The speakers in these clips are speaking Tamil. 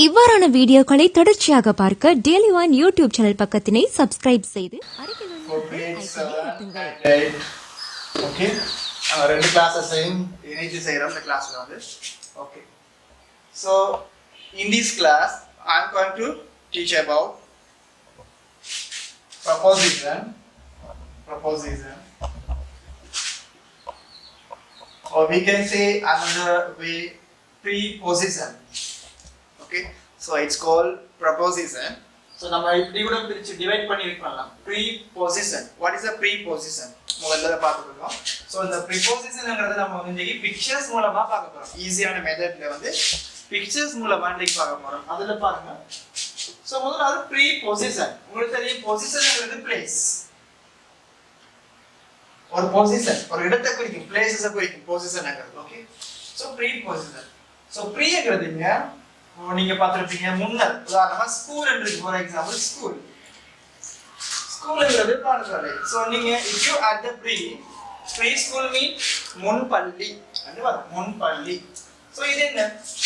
இவ்வாறான வீடியோக்களை தொடர்ச்சியாக பார்க்க டெய்லி ஒன் யூடியூப் சேனல் பக்கத்தினை சப்ஸ்கிரைப் செய்து okay ரெண்டு கிளாसेसையும் இணைச்சு செய்றோம் இந்த கிளாஸ்ல வந்து okay so in this class I am going to teach about proposition or we can say another way preposition. Okay, so it's called preposition. So நம்ம இப்படி கூட பிரிச்சு டிவைட் பண்ணி இருக்கலாம். Preposition. What is a preposition? முதல்ல பார்த்துக்கலாம். So இந்த prepositionங்கறது நம்ம இன்னைக்கு pictures மூலமா பார்க்க போறோம். ஈஸியான மெத்தட்ல வந்து pictures மூலமா இன்னைக்கு பார்க்க போறோம். அதுல பாருங்க. So முதல்ல அது preposition. உங்களுக்கு தெரியும் positionங்கிறது place. ஒரு position ஒரு இடத்தை குறிக்கும் places குறிக்கும் positionங்கிறது. Okay. So preposition. So preங்கிறதுங்க நீங்க பார்த்திருப்பீங்க முன்னர் உதாரணமா ஸ்கூல் என்று ஃபார் எக்ஸாம்பிள் ஸ்கூல்ங்கிறது பாடசாலை சோ நீங்க if you add the pre school mean முன்பள்ளி அது வரும் முன்பள்ளி சோ இது என்ன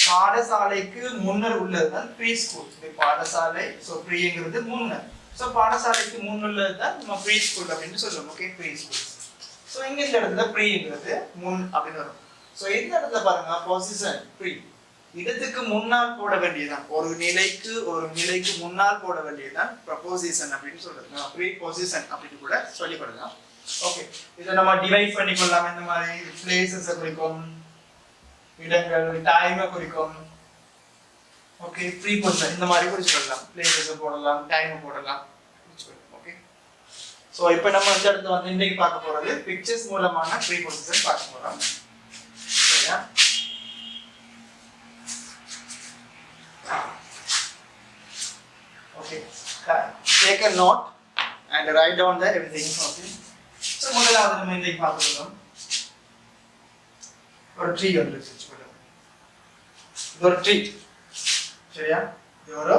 பாடசாலைக்கு முன்னர் உள்ளதுதான் pre school இது பாடசாலை சோ preங்கிறது முன்னர் சோ பாடசாலைக்கு முன்னுள்ளது தான் நம்ம pre school அப்படினு சொல்றோம் ஓகே pre school சோ இங்க இந்த இடத்துல preங்கிறது முன் அப்படினு வரும் சோ இந்த இடத்துல பாருங்க position pre இடத்துக்கு முன்னால் போட வேண்டியதுதான் ஒரு நிலைக்கு முன்னால் போட வேண்டியதுதான் ப்ரொபோசிஷன் அப்படினு சொல்றது ப்ரீபோசிஷன் அப்படினு கூட சொல்லிக்கலாம் ஓகே இத நம்ம டிவைட் பண்ணி கொள்ளலாம் இந்த மாதிரி பிளேसेस குறிக்கும் இடங்கள் டைம் குறிக்கும் ஓகே ப்ரீபோசிஷன் இந்த மாதிரி குறிச்சு கொள்ளலாம் பிளேसेस போடலாம் டைம் போடலாம் ஓகே சோ இப்போ நம்ம இந்த இடத்துல வந்து இன்னைக்கு பார்க்க போறது பிக்சர்ஸ் மூலமான ப்ரீபோசிஷன் பார்க்க போறோம் சரியா Okay, take a note and write down there everything. Okay. So, முதலாவது நம்ம இன்னைக்கு பார்க்கலாம். ஒரு ட்ரீ ஒன்று வச்சுக்கலாம். இது ஒரு ட்ரீ. சரியா? இது ஒரு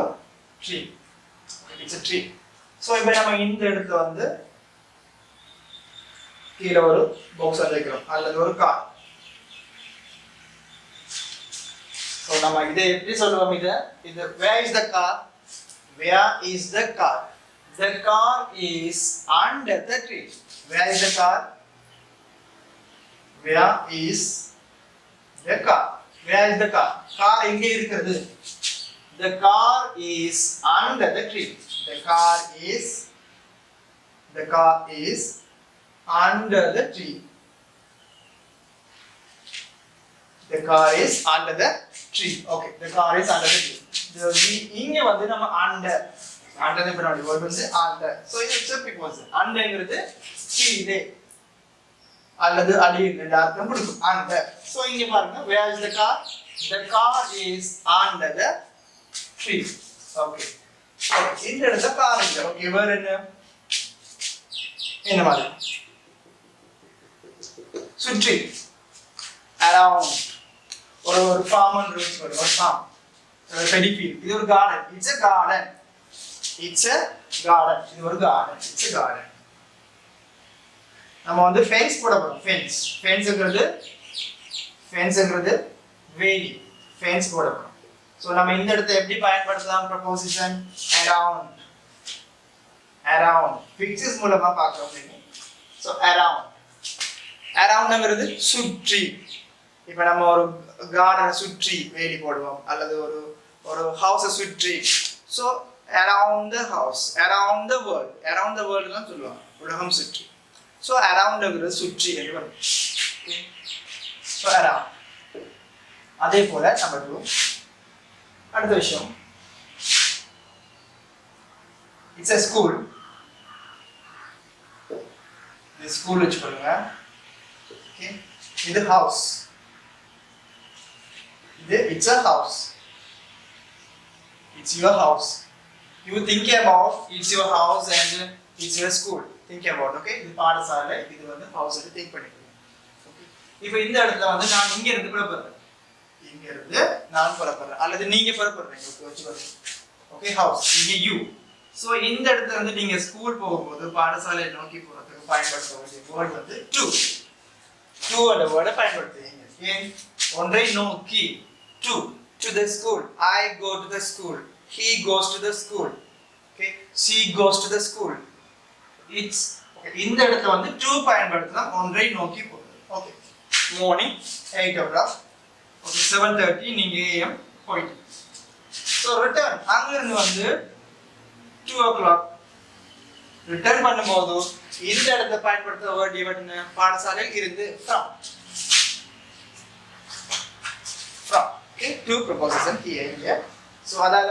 tree. Okay, it's a tree. So, இப்போ நம்ம இந்த இடத்துல வந்து கீழ ஒரு பாக்ஸ் வைக்கிறோம் அல்லது ஒரு கார். So, நம்ம இதை எப்படி சொல்லுவோம் இது where is the car? Where is the car? The car is under the tree. Where is the car? Where is the car? Where is the car? Car எங்கே இருக்கிறது? The car is under the tree. The car is under the tree. The car is under the tree. Okay, the car is under the tree. இங்க வந்து நம்ம under பின்னாடி verb வந்து under. So it's a preposition. underங்கிறது கீழே அல்லது அடியில் என்ற அர்த்தம் கொடுக்கும் under. So இங்க பாருங்க where is the car? The car is under the tree. Okay. So இந்த இடத்துல கார் இருக்கு. Okay, வேற என்ன மாதிரி சுற்றி around ஒரு ஃபார்ம் ஒன்று வச்சு ஒரு ஃபார்ம் பெடிஃபீல்ட் இது ஒரு கார்டன் இட்ஸ் a garden இது ஒரு garden it's a garden நம்ம வந்து ஃபென்ஸ் போட போறோம் ஃபென்ஸ்ங்கிறது வேலி ஃபென்ஸ் போட போறோம் சோ நம்ம இந்த இடத்தை எப்படி பயன்படுத்தலாம் ப்ரொபோசிஷன் அரவுண்ட் பிக்சர்ஸ் மூலமா பார்க்கறோம் நீங்க சோ அரவுண்ட்ங்கிறது சுற்றி இப்ப நம்ம ஒரு கார்டனை சுற்றி வேலி போடுவோம் அல்லது ஒரு ஹவுஸை சுற்றி so around the house around the world தான் சொல்லுவாங்க உலகம் சுற்றி ஸோ அரவுண்ட்ங்கிறது சுற்றி என்று வரும் ஸோ அரவுண்ட் அதே போல நம்பர் 2 அடுத்த விஷயம் இட்ஸ் a ஸ்கூல் இது ஸ்கூல் வச்சுக்கொள்ளுங்க ஓகே இது house it's a house. It's your house. You think about it's your house and it's your school. Think about okay. இது பாடசாலை இது வந்து house னு think பண்ணிக்கோங்க. Okay. இப்போ இந்த இடத்துல வந்து நான் இங்க இருந்து புறப்படுறேன். அல்லது நீங்க புறப்படுறீங்க. வச்சுக்கோங்க. Okay, house. இங்க you. So இந்த இடத்துல வந்து நீங்க ஸ்கூல் போகும்போது பாடசாலை நோக்கி போறதுக்கு பயன்படுத்த வேண்டிய word வந்து to. To என்ற வேர்டை பயன்படுத்துவீங்க. ஏன் ஒன்றை நோக்கி to to the school. I go to the school. He goes to the school. Okay, she goes to the school. It's இந்த இடத்துல வந்து to பயன்படுத்தலாம் ஒன்றை நோக்கி போகுது. Okay, morning 8 o'clock. Okay, 7:30 நீங்க am போயிட்டு. So return அங்க இருந்து வந்து 2 o'clock. Return பண்ணும்போது இந்த இடத்துல பயன்படுத்த வேண்டிய என்ன பாடசாலையில் இருந்து from. Okay, two preposition here. So அதால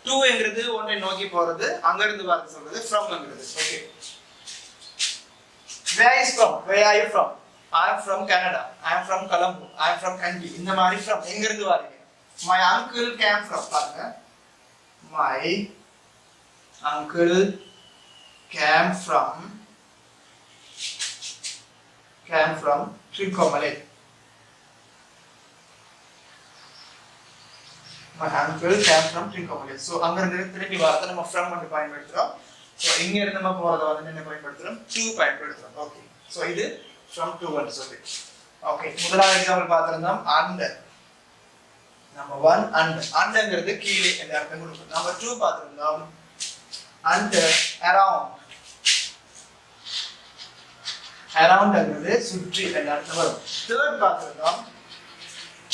to என்கிறது ஒன்றை நோக்கி போறது அங்க இருந்து வர சொல்றது from என்கிறது. Okay, where is from? Where are you from? I am from Canada. I am from Colombo. I am from Kandy. இந்த மாதிரி from எங்க இருந்து வரீங்க? My uncle came from பாருங்க. My uncle came from Trincomalee. My uncle came from Trincomalee. So அங்க இருந்து திரும்பி வரத நம்ம from வந்து பயன்படுத்துறோம். So இங்க இருந்து நம்ம போறத வந்து என்ன பயன்படுத்துறோம்? To பயன்படுத்துறோம். Okay. So இது from to வந்து சொல்லி. Okay. முதலாவது எக்ஸாம்பிள் பார்த்திருந்தோம் under. Number 1 under. underங்கிறது கீழே என்ற அர்த்தம் கொடுக்கும். Number 2 பார்த்திருந்தோம் under around. aroundங்கிறது சுற்றி என்ற அர்த்தம் வரும். Third பார்த்திருந்தோம்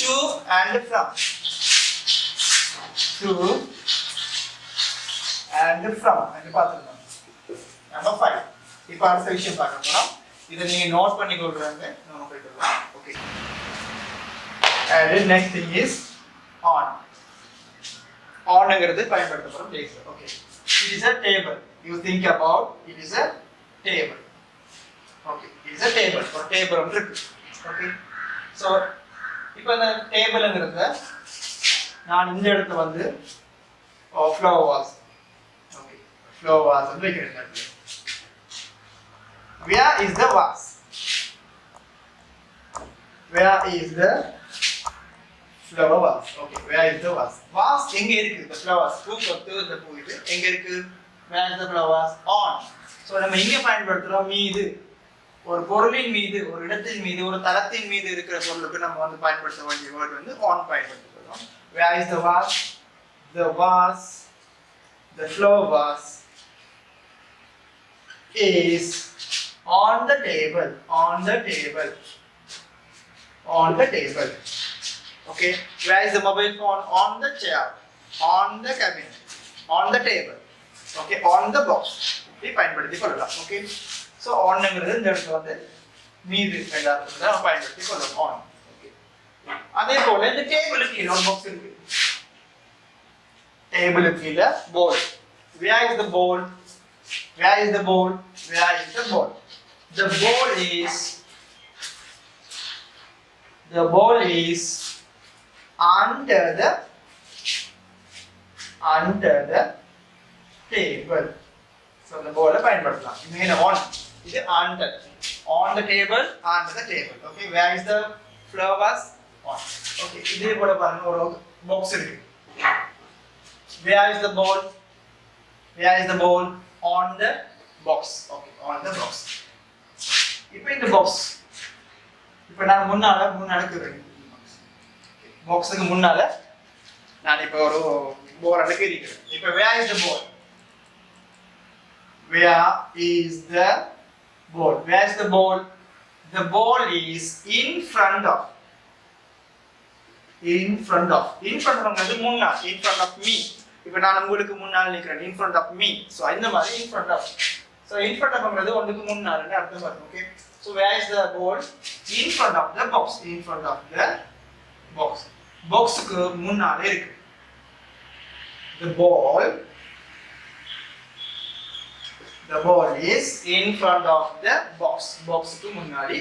to and from. to and from என்று பார்த்திருந்தோம். Number 5. இப்போ அடுத்த விஷயம் பார்க்க போறோம். இதை நீங்க நோட் பண்ணி கொள்றாங்க நம்ம போய்க்கலாம். Okay. And next thing is on. onங்கிறது பயன்படுத்த போறோம் place. Okay. It is a table. You think about it is a table. Okay. It is a table. ஒரு table ஒன்று இருக்கு. Okay. So இப்போ இந்த டேபிள்ங்கிறத நான் இந்த இடத்துல வந்து flower vase. Okay. flower vase வந்து வைக்கிறேன். Where is the vase? Where is the flower vase? Okay, where is the vase? Vase எங்க இருக்கு? The flowers. பூ கொத்து இந்த பூ இது எங்க இருக்கு? Where is the flowers? On. So நம்ம இங்க பயன்படுத்துறோம் மீது. ஒரு பொருளின் மீது, ஒரு இடத்தின் மீது, ஒரு தளத்தின் மீது இருக்கிற பொருளுக்கு நம்ம வந்து பயன்படுத்த வேண்டிய வேர்ட் வந்து on பயன்படுத்துறோம். Where is the vase? The vase, the flower vase is on the table. On the table. On the table. Okay. Where is the mobile phone? On the chair. On the cabinet. On the table. Okay. On the box. இப்படி பயன்படுத்தி கொள்ளலாம். Okay. So onங்கிறது இந்த இடத்துல வந்து மீது என்ற அர்த்தத்துல நம்ம பயன்படுத்தி கொள்ளலாம். on. Okay. அதே போல இந்த டேபிளுக்கு கீழ ஒரு பாக்ஸ் இருக்கு. டேபிளுக்கு கீழ bowl. Where is the bowl? Where is the bowl? Where is the bowl? The bowl is under the table. So the bowl பயன்படுத்தலாம். இங்க on இது under. On the table, under the table. Okay, where is the flowers? On. Okay, இதே போல பாருங்க ஒரு box இருக்கு. Where is the bowl? Where is the bowl? On the box. Okay, on the box. இப்போ இந்த box. இப்போ நான் முன்னால கீறேன். பாக்ஸ்க்கு முன்னால நான் இப்போ ஒரு போர்டை கீறிக்கிறேன். இப்போ where is the ball? Where is the ball? Where is the ball? The ball is in front of. In front of. In front of முன்னால. In front of me. இப்போ நான் உங்களுக்கு முன்னால நிக்கிறேன். In front of me. So இந்த மாதிரி in front of. So in front of ங்கிறது ஒண்ணுக்கு முன்னாலன்னு அர்த்தம் வரும். Okay. So where is the ball? In front of the box. In front of the box. Boxக்கு முன்னால இருக்கு. The ball is in front of the box. Boxக்கு முன்னாடி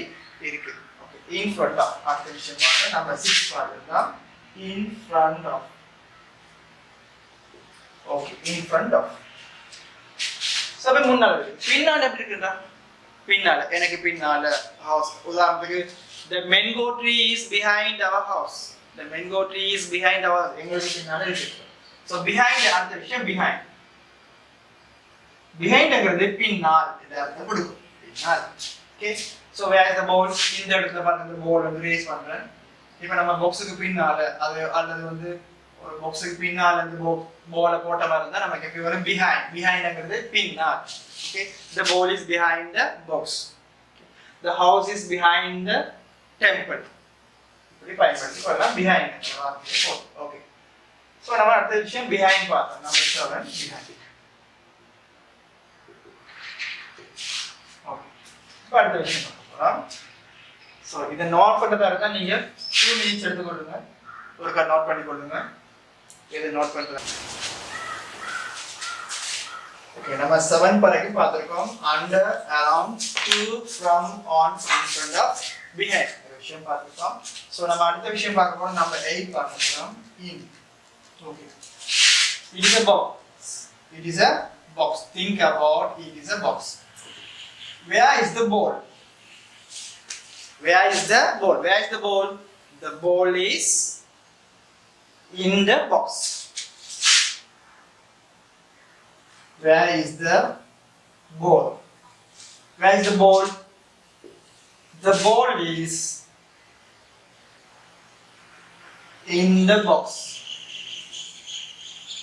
இருக்கு. Okay. In front of. அடுத்த விஷயம் பாருங்க. நம்ம 6 பாருங்க. In front of. Okay. In front of. சபை முன்னால இருக்கு. பின்னால எப்படி இருக்குடா? பின்னால எனக்கு பின்னால house. உதாரணத்துக்கு the mango tree is behind our house. The mango tree is behind our எங்களுக்கு பின்னால இருக்கு. So behind அடுத்த விஷயம் behind. Behindங்கிறது பின்னால் இந்த அர்த்தம் கொடுக்கும். பின்னால். Okay. So where is the ball? இந்த இடத்துல பாருங்க இந்த ball வந்து ரேஸ் பண்றேன். இப்போ நம்ம பாக்ஸுக்கு பின்னால அது அல்லது வந்து ஒரு பாக்ஸுக்கு பின்னால அந்த பாலை போட்ட மாதிரி இருந்தால் நமக்கு எப்படி வரும் பிஹைண்ட்ங்கிறது பின்னால். Okay, the ball is behind the box. The house is behind the temple. இப்படி பயன்படுத்தி கொள்ளலாம் behind. ஓகே, ஸோ நம்ம அடுத்த விஷயம் behind பார்த்தோம். நம்ம ஸ்டூடெண்ட் behind. ஓகே, இப்போ அடுத்த விஷயம் பார்க்க போகலாம். ஸோ இதை நோட் பண்ணுறதா இருந்தால் நீங்கள் 2 minutes எடுத்துக்கொள்ளுங்க. ஒருக்கா நோட் பண்ணி கொள்ளுங்க. இதை நோட் பண்ணுறேன். ஓகே, நம்ம 7 வரைக்கும் பார்த்துருக்கோம். Under, around, to, from, on, in front of, behind ஒரு விஷயம் பார்த்துருக்கோம். ஸோ நம்ம அடுத்த விஷயம் பார்க்க போகிறோம். நம்பர் 8 பார்க்க போகிறோம். இன். Okay, it is a box. It is a box. Think about it is a box. Where is the ball? Where is the ball? Where is the ball? The ball is in the box. Where is the ball? Where is the ball? The ball is in the box.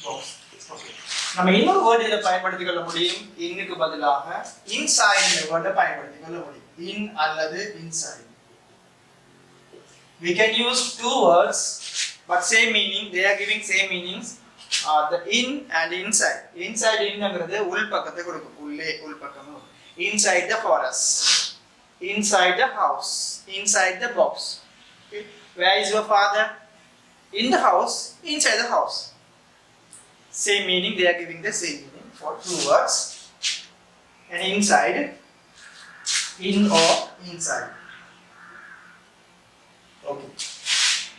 Box. Okay. நம்ம இன்னொரு வேர்ட் இத பயன்படுத்திக் கொள்ள முடியும். இன்னுக்கு பதிலாக inside என்ற வேர்டை பயன்படுத்திக் கொள்ள முடியும். in அல்லது inside. We can use two words but same meaning. They are giving same meanings. The in and inside. Inside என்னங்கிறது உள் பக்கத்தை கொடுக்கும். உள்ளே உள் பக்கம். Inside the forest. Inside the house. Inside the box. Okay. Where is your father? In the house. Inside the house. Same meaning. They are giving the same meaning for two words. And inside, in or inside. Okay.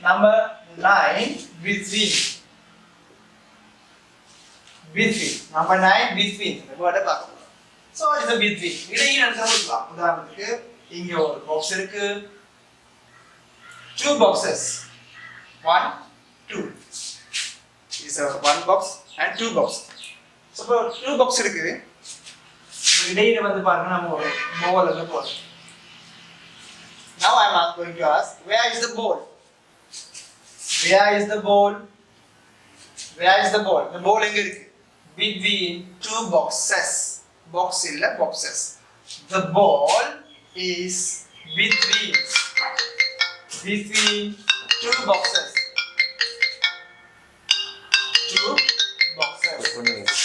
Number 9, between. Between. Number 9, between. So what is the between? இடையில் எடுத்துக்கலாம். உதாரணத்துக்கு இங்க ஒரு பாக்ஸ் இருக்கு. Two boxes. 1, 2. Is a one box and two box. So இப்போ two box இருக்குது. இடையில வந்து பாருங்க நம்ம ஒரு ball அங்க போறோம். Now I am going to ask, where is the ball? Where is the ball? Where is the ball? The ball எங்க இருக்கு? Between two boxes. Box இல்ல boxes. The ball is between two boxes. Two boxes.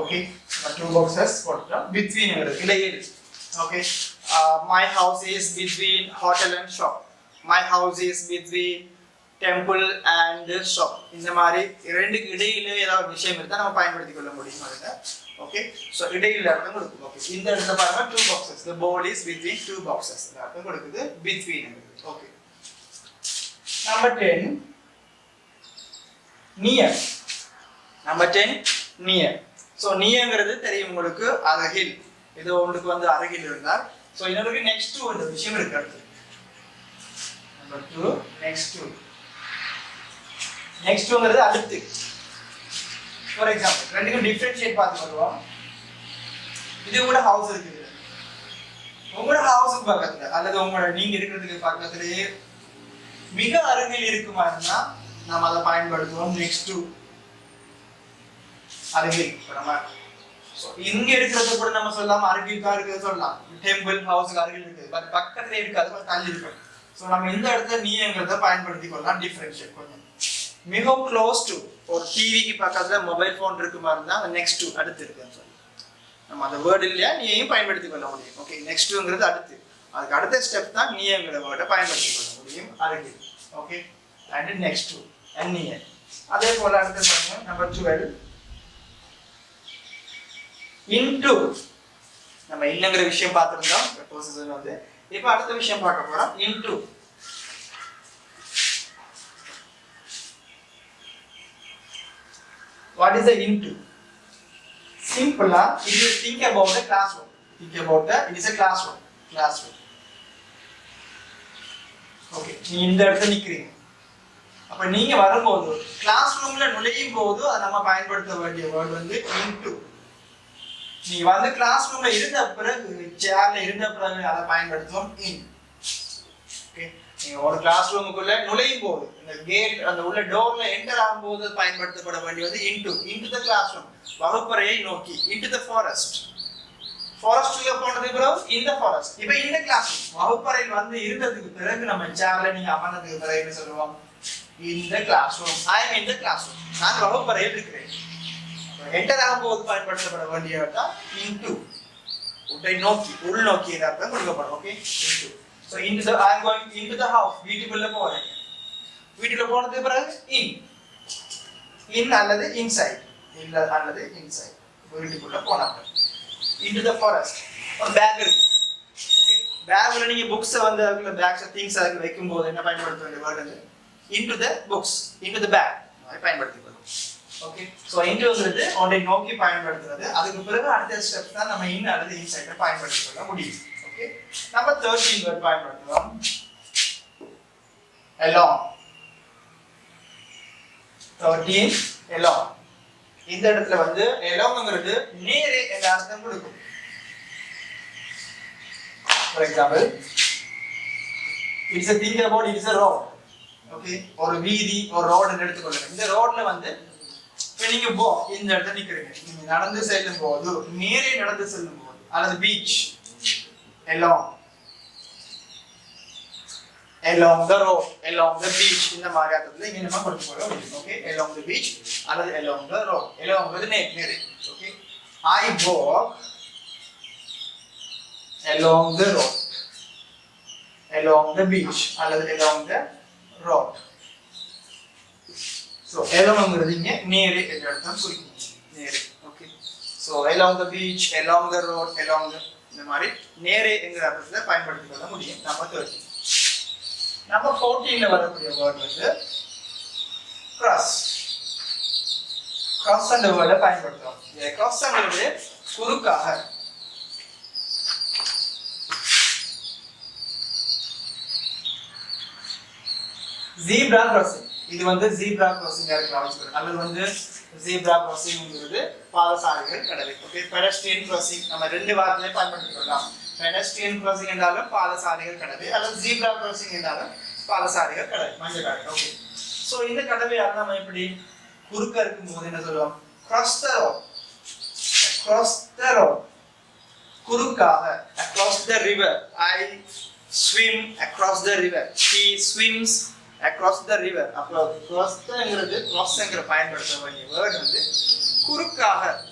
Okay, two boxes between இடையில். Okay, my house is between hotel and shop. My house is between temple and shop. இந்த மாதிரி இரண்டுக்கு இடையில ஏதாவது விஷயம் இருந்தா நம்ம பயன்படுத்திக் கொள்ள முடியும் அதுல. Okay, so இடையில அர்த்தம் கொடுக்கும். Okay, இந்த இடத்துல பாருங்க two boxes. The ball is between two boxes. அர்த்தம் கொடுக்குது between. Okay, number 10, near. Number 10, near. So nearங்கிறது தெரியும் உங்களுக்கு, அருகில். இது உங்களுக்கு வந்து அருகில் இருந்தால். So இன்னொரு next to அந்த விஷயம் இருக்கு அடுத்து. Number 2, next to. Next toங்கிறது அடுத்து. For example, ரெண்டுக்கும் differentiate பார்த்து வருவோம். இது உங்களோட ஹவுஸ் இருக்குது. உங்களோட ஹவுஸ்க்கு பக்கத்துல அல்லது உங்களோட நீங்க இருக்கிறதுக்கு பக்கத்துலயே மிக அருகில் இருக்குமானா நாம அதை பயன்படுத்துவோம் next to. அருகில். நம்ம இங்க இருக்கிறது கூட நம்ம சொல்லலாம் அருகில் தான் இருக்குது சொல்லலாம். டெம்பிள் ஹவுஸ்க்கு அருகில் இருக்குது. பட் பக்கத்துல இருக்காது, கொஞ்சம் தள்ளி இருக்கு. சோ நம்ம இந்த இடத்துல நீங்கிறத பயன்படுத்தி கொள்ளலாம் டிஃபரன்ஷியேட் கொஞ்சம். மிக க்ளோஸ் டு ஒரு டிவிக்கு பக்கத்துல மொபைல் ஃபோன் இருக்குமா இருந்தா அந்த நெக்ஸ்ட் டு அடுத்து இருக்குன்னு சொல்லி நம்ம அந்த வேர்ட் இல்லையா நீயும் பயன்படுத்தி கொள்ள முடியும். ஓகே, நெக்ஸ்ட் டுங்கிறது அடுத்து. அதுக்கு அடுத்த ஸ்டெப் தான் நீங்கிற வேர்டை பயன்படுத்தி கொள்ள முடியும் அருகில். Okay, and next to and near. அதே போல அடுத்து பாருங்க நம்பர் 12, into. நம்ம இன்னங்கிற விஷயம் பார்த்திருந்தோம் ப்ரொபோசல் வந்து. இப்போ அடுத்த விஷயம் பார்க்க போறோம் into. What is the into? Simply, if you think about the classroom. think about that. It is a classroom. Classroom. Okay. நீ இந்த இடத்துல நிக்கிறீங்க. அப்ப நீங்க வரும்போது கிளாஸ் ரூம்ல நுழையும் போது நம்ம பயன்படுத்த வேண்டிய வேர்ட் வந்து into. நீங்க வந்து கிளாஸ் ரூம்ல இருந்த பிறகு சேர்ல இருந்த பிறகு அதை பயன்படுத்துவோம் in. ஓகே. நீங்க ஒரு கிளாஸ் ரூமுக்குள்ள நுழையும் போது இந்த கேட் அந்த உள்ள டோர்ல என்டர் ஆகும்போது பயன்படுத்தப்பட வேண்டியது into the classroom. வகுப்பறையை நோக்கி into the forest. ஃபாரஸ்ட்ல போனதுக்கு பிறகு இந்த ஃபாரஸ்ட். இப்போ இந்த கிளாஸ் வகுப்பறையில் வந்து இருந்ததுக்கு பிறகு நம்ம சேர்ல நீங்க அமர்ந்ததுக்கு பிறகு என்ன சொல்லுவோம்? In the classroom. I am in the classroom. நான் வகுப்பறையில் இருக்கிறேன். என்டர் ஆகும்போது பயன்படுத்தப்பட வேண்டியது into. உடை நோக்கி உள்நோக்கி அர்த்தம் கொடுக்கப்படும். Okay. into. So into the I am going into the house. வீட்டுக்குள்ள போறேன். வீட்டுக்குள்ள போனதுக்கு பிறகு in அல்லது inside. இல்ல அல்லது inside. வீட்டுக்குள்ள போனாங்க. Into the forest. ஒரு பேக் இருக்கு. ஓகே. பேக்ல நீங்க books வந்து அதுல பேக்ஸ் things அதுல வைக்கும்போது என்ன பயன்படுத்த வேண்டிய வேர்ட் வந்து into the books, into the bag பயன்படுத்திக்கலாம். ஓகே. சோ intoங்கிறது ஒன்றை நோக்கி பயன்படுத்துறது. அதுக்கு பிறகு அடுத்த ஸ்டெப் தான் நம்ம in அல்லது inside பயன்படுத்த முடியும். ஓகே. நம்ம 13 வேர்ட் பயன்படுத்துறோம். along. 13 along. இந்த இடத்துல வந்து alongங்கிறது நேரே என்ற அர்த்தம் கொடுக்கும். For example, it's a think about it is a road. Okay, ஒரு வீதி ஒரு ரோட் எடுத்துக்கொள்ளுங்க. இந்த ரோட்ல வந்து இப்ப நீங்க இந்த இடத்துல நிக்கிறீங்க. நீங்க நடந்து செல்லும் போது நேரே நடந்து செல்லும் போது அல்லது beach along the road, along the beach இந்த மாதிரி அர்த்தத்துல இங்க நம்ம கொடுத்து போறோம். ஓகே, along the beach அல்லது along the road. along வந்து நேரே. Okay, I walk along the road, along the beach அல்லது along the road. So alongங்கிறது இங்க நேரே என்ற அர்த்தம் குறிக்கும். நேரே. Okay. So along the beach, along the road, along the இந்த மாதிரி நேரே என்கிற அர்த்தத்துல பயன்படுத்திக் கொள்ள முடியும். நம்பர் 13. நம்பர் 14ல வரக்கூடிய வேர்ட் வந்து cross. cross என்ற வேர்டை பயன்படுத்துறோம். இந்த crossங்கிறது குறுக்காக. zebra crossing. இது வந்து zebra crossing இருக்கலாம் வச்சுக்கோங்க. அல்லது வந்து zebra crossingங்கிறது பாதசாரிகள் கடவை. ஓகே, pedestrian crossing நம்ம ரெண்டு வார்த்தையை பயன்படுத்திக்கலாம். pedestrian crossing என்றாலும் பாதசாரிகள் கடவை அல்லது zebra crossing என்றாலும் பாதசாரிகள் கடவை, மஞ்சள் கடவை. ஓகே, சோ இந்த கடவையால நம்ம எப்படி குறுக்க இருக்கும்போது என்ன சொல்லுவோம்? cross the road. across the road. குறுக்காக. across the river. I swim across the river. He swims across the river. அப்போ crossங்கிறது crossங்கிற பயன்படுத்த வேண்டிய வேர்ட் வந்து குறுக்காக,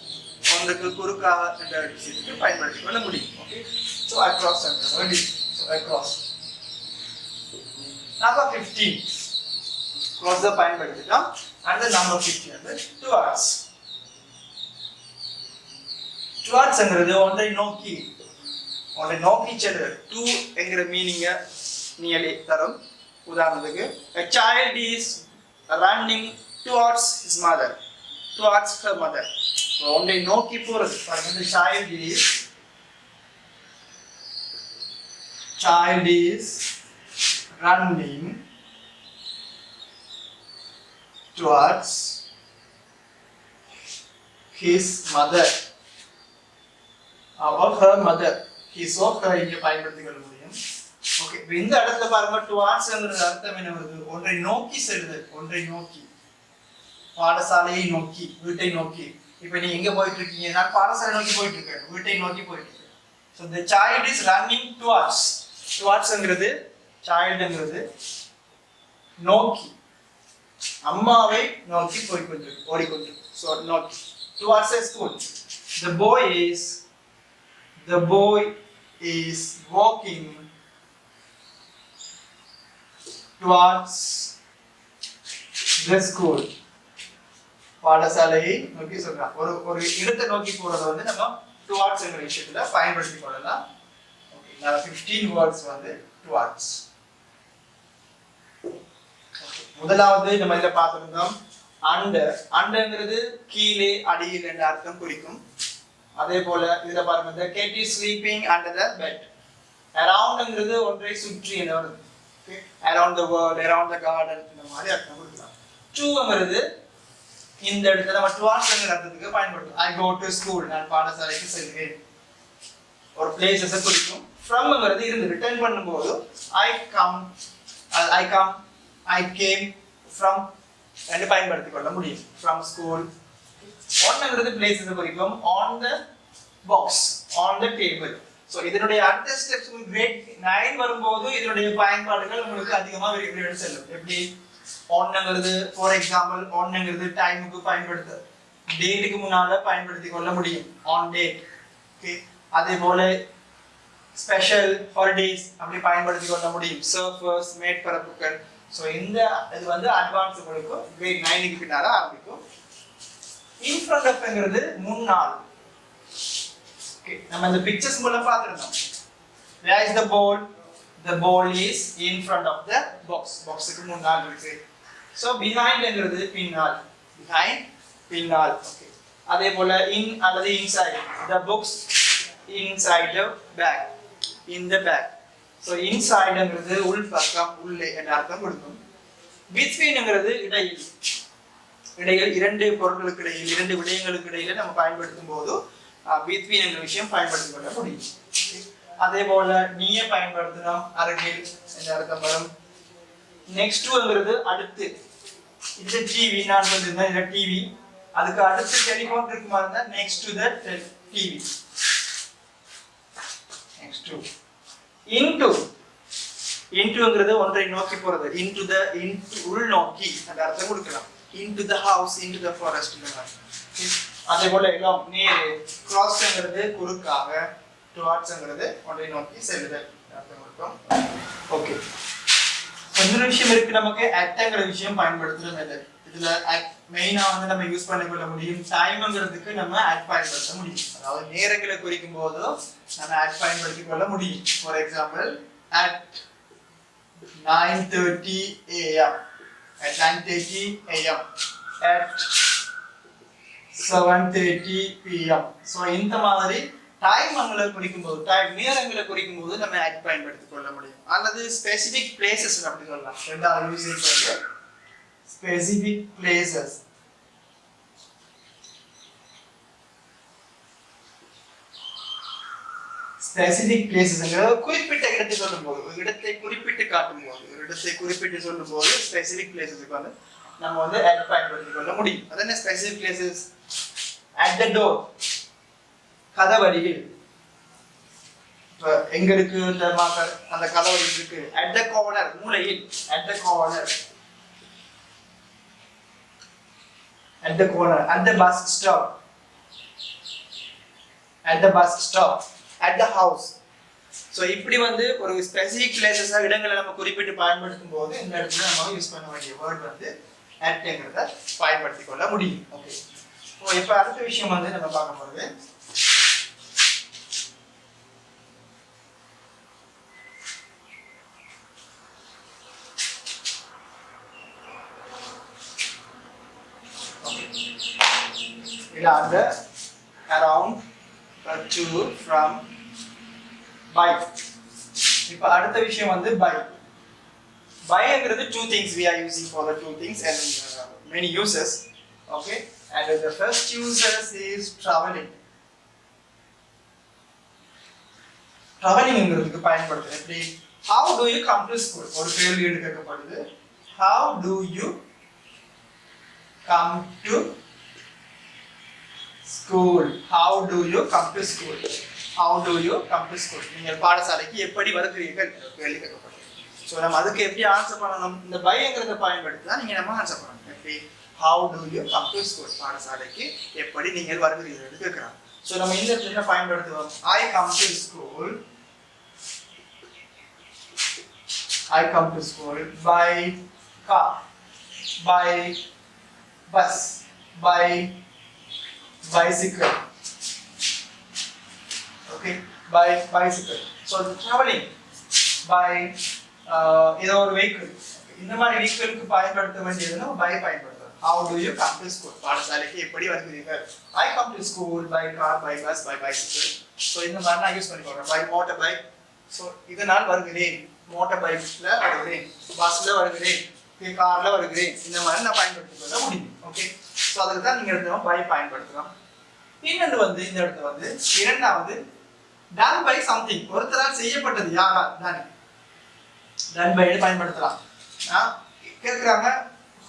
ஒன்றுக்கு குறுக்காக என்ற விஷயத்துக்கு பயன்படுத்திக் கொள்ள முடியும். ஓகே, so across என்ற word. so across. Number 15 cross பயன்படுத்திட்டோம். அடுத்த நம்பர் 15 வந்து towards. towardsங்கிறது ஒன்றை நோக்கி, ஒன்றை நோக்கி செல்வது. to என்கிற மீனிங்க நியலி தரும். உதாரணத்துக்கு a child is running towards his mother, towards her mother. ஒன்றை நோக்கி போறது. பாருங்க, the child is running towards his mother or her mother. his or her இங்க பயன்படுத்திக் கொள்ள முடியும். ஓகே, இந்த இடத்துல பாருங்க டுவார்ட்ஸ்ங்கிறது அர்த்தம் என்ன வருது? ஒன்றை நோக்கி செல்லுதல். ஒன்றை நோக்கி, பாடசாலையை நோக்கி, வீட்டை நோக்கி. இப்போ நீங்க எங்க போயிட்டு இருக்கீங்க? நான் பாடசாலை நோக்கி போயிட்டு இருக்கேன், வீட்டை நோக்கி போயிட்டு இருக்கேன். so the child is running towards. towardsங்கிறது childங்கிறது நோக்கி, அம்மாவை நோக்கி போய் கொண்டிருக்கு, ஓடிக்கொண்டிருக்கு. so நோக்கி. towards a school. the boy is walking towards the school. பாடசாலையை நோக்கி சொல்றான். ஒரு இடத்தை நோக்கி போறத வந்து நம்ம towards என்ற விஷயத்துல பயன்படுத்திக் கொள்ளலாம். ஓகே, நான் 15 வேர்ட்ஸ் வந்து towards. முதலாவது நம்ம இத பார்த்திருந்தோம் under. underங்கிறது கீழே, அடியில் என்ற அர்த்தம் குறிக்கும். அதே போல இதுல பாருங்க the cat is sleeping under the bed. Aroundங்கிறது ஒன்றை சுற்றி என்ன வருது. Okay, around the world, around the garden இந்த மாதிரி அர்த்தம் கொடுக்கலாம். toங்கிறது இந்த இடத்துல நம்ம towardsங்கிற அர்த்தத்துக்கு பயன்படுத்தும். I go to school, நான் பாடசாலைக்கு செல்கிறேன். ஒரு places குறிக்கும். fromங்கிறது இருந்து ரிட்டர்ன் பண்ணும்போது I come, I came from ரெண்டு பயன்படுத்திக் கொள்ள முடியும். from school. onங்கிறது places குறிக்கும். on the box, on the table. So இதனுடைய அடுத்த ஸ்டெப்ஸ் கிரேட் 9 வரும்போது இதனுடைய பயன்பாடுகள் உங்களுக்கு அதிகமா வெளியிட செல்லும். எப்படி onங்கிறது ஃபார் எக்ஸாம்பிள் onங்கிறது டைமுக்கு பயன்படுத்த டேட்டுக்கு முன்னால பயன்படுத்திக் கொள்ள முடியும். on date. ஓகே, அதே போல ஸ்பெஷல் ஹாலிடேஸ் அப்படி பயன்படுத்திக் கொள்ள முடியும். சர்ஃபர்ஸ், மேற்பரப்புகள். ஸோ இந்த இது வந்து அட்வான்ஸ் உங்களுக்கு கிரேட் 9க்கு பின்னால ஆரம்பிக்கும். இன் ஃப்ரண்ட் ஆஃப்ங்கிறது முன்னால். ஓகே, நம்ம இந்த பிக்சர்ஸ் மூலம் பார்த்திருந்தோம். Where is the ball? The ball is in front of the box. பாக்ஸ்க்கு முன்னால் இருக்கு. So behindங்கிறது பின்னால். behind பின்னால். ஓகே, அதே போல in அல்லது inside. The books inside the bag. in the bag. So insideங்கிறது உள் பக்கம், உள்ளே என்ற அர்த்தம் கொடுக்கும். betweenங்கிறது இடையில். இடையில் இரண்டு பொருட்களுக்கு இடையில், இரண்டு விடயங்களுக்கு இடையில நம்ம பயன்படுத்தும் போது between என்ற விஷயம் பயன்படுத்திக் கொள்ள முடியும். அதே போல நீயே பயன்படுத்தணும், அருகில் என்ற அர்த்தம் வரும். நெக்ஸ்ட் டுங்கிறது அடுத்து. இது டிவி, நான் சொல்லியிருந்தேன் இது டிவி. அதுக்கு அடுத்து டெலிஃபோன் இருக்கு மாதிரி next to the TV. Next to. இன்டுங்கிறது ஒன்றை நோக்கி போறது. into உள் நோக்கி அந்த அர்த்தம் கொடுக்கலாம். into the house, into the forest இந்த மாதிரி. அதே போல எல்லாம் நேர். crossங்கிறது குறுக்காக, towardsங்கிறது ஒன்றை நோக்கி செல்லுதல் அர்த்தம் கொடுக்கும். ஓகே, இன்னொரு விஷயம் இருக்கு நமக்கு atங்கிற விஷயம் பயன்படுத்துற மெத்தட். இதுல மெயினா வந்து நம்ம யூஸ் பண்ணிக்கொள்ள முடியும். டைம்ங்கிறதுக்கு நம்ம at பயன்படுத்த முடியும். அதாவது நேரங்களை குறிக்கும் போது நம்ம at பயன்படுத்திக் கொள்ள முடியும். For example at 9:30 am, at 9:30 am, at 7:30 pm. So இந்த மாதிரி டைம்ங்களை குறிக்கும் போது, நேரங்களை குறிக்கும் போது நம்ம at பயன்படுத்திக் கொள்ள முடியும். அல்லது ஸ்பெசிபிக் பிளேசஸ் அப்படி சொல்லலாம். ரெண்டாவது யூசேஜ் வந்து specific places. Specific places குறிப்பிட்ட இடத்தை சொல்லும்போது, இடத்தை குறிப்பிட்டு காட்டும்போது, இடத்தை குறிப்பிட்டு சொல்லும்போது ஸ்பெசிபிக் பிளேசஸ்க்கு வந்து நம்ம வந்து at பயன்படுத்திக் கொள்ள முடியும். அதான specific places. at the door, கதவடியில். எங்க இருக்கு அந்த கதவடி இருக்கு. at the corner, மூலையில். at the corner, at the corner, at the bus stop, at the bus stop, at the house. So இப்படி வந்து ஒரு ஸ்பெசிபிக் பிளேசஸ் இடங்களை நம்ம குறிப்பிட்டு பயன்படுத்தும் போது இந்த இடத்துல நம்ம யூஸ் பண்ண வேண்டிய வேர்ட் வந்து atங்கிறத பயன்படுத்திக் கொள்ள முடியும். ஓகே, ஸோ இப்போ அடுத்த விஷயம் வந்து நம்ம பார்க்க போறது around, to, from, by. இப்போ அடுத்த விஷயம் வந்து by. Byங்கிறது two things we are using for the two things and many uses. Okay, and the first uses is traveling. travelingங்கிறதுக்கு பயன்படுத்துறது எப்படி? How do you come to school? ஒரு கேள்வி கேட்கப்படுது. How do you come to school? How do you come to school? How do you come to school? நீங்கள் பாடசாலைக்கு எப்படி வருகிறீர்கள் கேள்வி கேட்கப்படுது. ஸோ நம்ம அதுக்கு எப்படி ஆன்சர் பண்ணணும்? இந்த பைங்கிறத பயன்படுத்தி தான் நீங்கள் நம்ம ஆன்சர் பண்ணணும். எப்படி? How do you come to school? பாடசாலைக்கு எப்படி நீங்கள் வருகிறீர்கள் கேட்குறாங்க. ஸோ நம்ம இந்த இடத்துல பயன்படுத்துவோம். I come to school. I come to school by car, by bus, by bicycle. Okay, by bicycle. So traveling by ஏதோ ஒரு வெஹிக்கிள். இந்த மாதிரி வெஹிக்கிளுக்கு பயன்படுத்த வேண்டியதுன்னா by பயன்படுத்தலாம். how do you come to school பாடசாலைக்கு எப்படி வருகிறீர்கள் I come to school by car by bus by bicycle so இந்த மாதிரி நான் யூஸ் பண்ணிக்கிறேன் by motorbike so இதனால் வருகிறேன் மோட்டார் பைக்ல வருகிறேன் பஸ்ல வருகிறேன் கார்ல வருகிறேன் இந்த மாதிரி நான் பயன்படுத்திக்க முடியும் ஓகே சோ அதுக்கு தான் நீங்க எடுத்துறோம் by பயன்படுத்தலாம் இன்னொன்று வந்து இந்த இடத்துல வந்து இரண்டாவது done by something ஒருத்தரால் செய்யப்பட்டது யாரால் done by பயன்படுத்தலாம் கேக்குறாங்க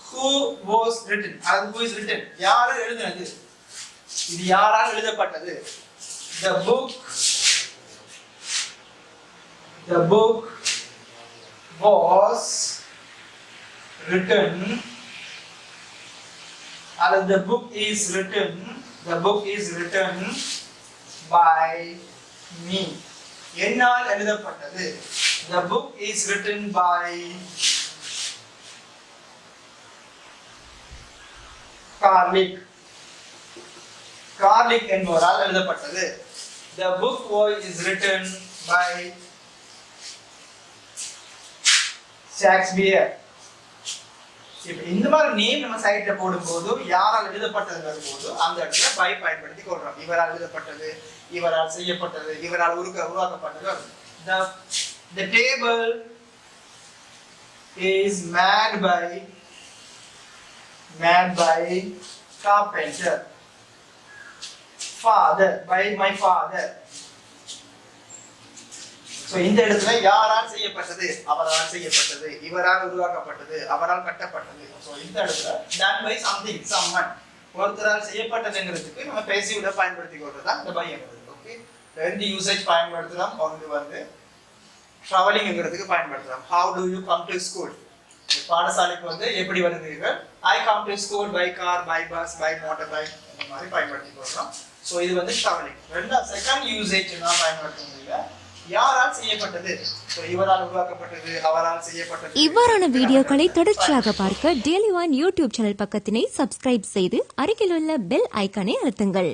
who was written அது who is written யார் எழுதினது இது யாரால் எழுதப்பட்டது the book was written or the book is written by me என்னால் எழுதப்பட்டது the book is written by Carlick என்பவரால் எழுதப்பட்டது the book is written by Shakespeare இப்போ இந்த மாதிரி நேம் நம்ம சைட்ல போடும்போது யாரால் எழுதப்பட்டது வரும்போது அந்த இடத்துல by பயன்படுத்தி கொள்றோம் இவரால் எழுதப்பட்டது இவரால் செய்யப்பட்டது இவரால் உருவாக்கப்பட்டது the table is made by carpenter by my father so இந்த இடத்துல யாரால் செய்யப்பட்டது அவரால் செய்யப்பட்டது இவரால் உருவாக்கப்பட்டது அவரால் கட்டப்பட்டது so இந்த இடத்துல done by something someone ஒருத்தரால் செய்யப்பட்டதுங்கிறதுக்கு நம்ம பேசிவ்ல பயன்படுத்திக்கிறது தான் இந்த by என்பது ஓகே ரெண்டு யூசேஜ் பயன்படுத்தலாம் ஒன்று வந்து ட்ராவலிங்ங்கிறதுக்கு பயன்படுத்தலாம் how do you come to school பாடசாலைக்கு வந்து எப்படி வருவீர்கள் I come to school by car by bus by motorbike இந்த மாதிரி பயன்படுத்திக்கிறோம் சோ இது வந்து ட்ராவலிங் ரெண்டாவது செகண்ட் யூசேஜ் நான் பயன்படுத்துறீங்க யாரால் செய்யப்பட்டது சோ இவரால் உருவாக்கப்பட்டது அவரால் செய்யப்பட்டது இவ்வாறான வீடியோக்களை தொடர்ச்சியாக பார்க்க டெய்லி ஒன் யூடியூப் சேனல் பக்கத்தினை சப்ஸ்கிரைப் செய்து அருகிலுள்ள பெல் ஐகானை அழுத்துங்கள்